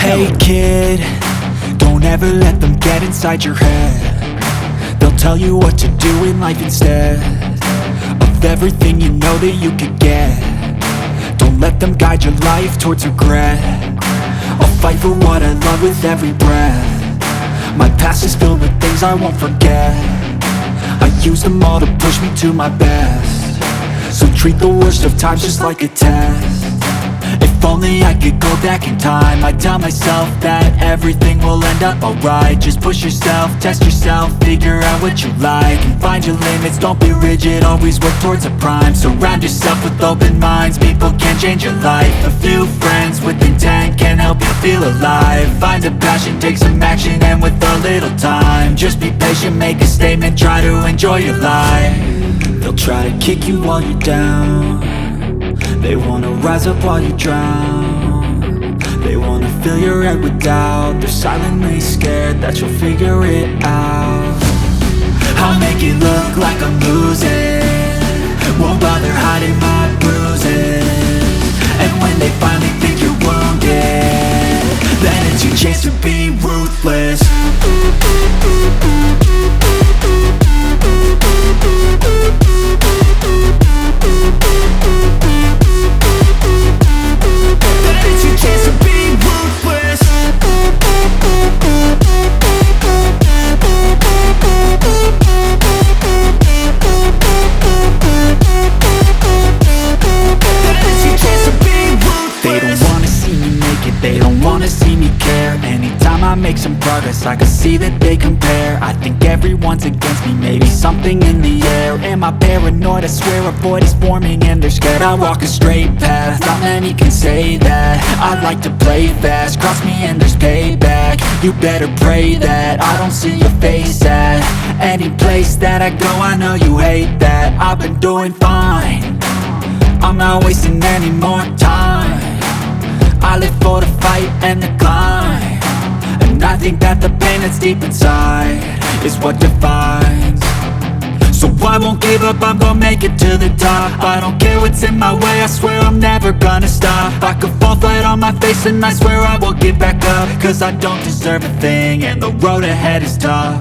Hey kid, don't ever let them get inside your head. They'll tell you what to do in life instead of everything you know that you could get. Don't let them guide your life towards regret. I'll fight for what I love with every breath. My past is filled with things I won't forget. I use them all to push me to my best. So treat the worst of times just like a test. If only I could go back in time, I'd tell myself that everything will end up alright. Just push yourself, test yourself, figure out what you like, and find your limits, don't be rigid, always work towards a prime. Surround yourself with open minds, people can change your life. A few friends with intent can help you feel alive. Find a passion, take some action, and with a little time, just be patient, make a statement, try to enjoy your life. They'll try to kick you while you're down. They wanna rise up while you drown. They wanna fill your head with doubt. They're silently scared that you'll figure it out. I'll make it look like I'm losing, won't bother hiding my bruises. And when they finally think you're wounded, then it's your chance to be ruthless. They don't wanna see me care. Anytime I make some progress, I can see that they compare. I think everyone's against me, maybe something in the air. Am I paranoid? I swear a void is forming and they're scared. I walk a straight path, not many can say that. I like to play fast, cross me and there's payback. You better pray that I don't see your face at any place that I go. I know you hate that. I've been doing fine, I'm not wasting any more time. I live for the fight and the climb, and I think that the pain that's deep inside is what defines. So I won't give up, I'm gonna make it to the top. I don't care what's in my way, I swear I'm never gonna stop. I could fall flat on my face and I swear I will get back up, cause I don't deserve a thing and the road ahead is tough.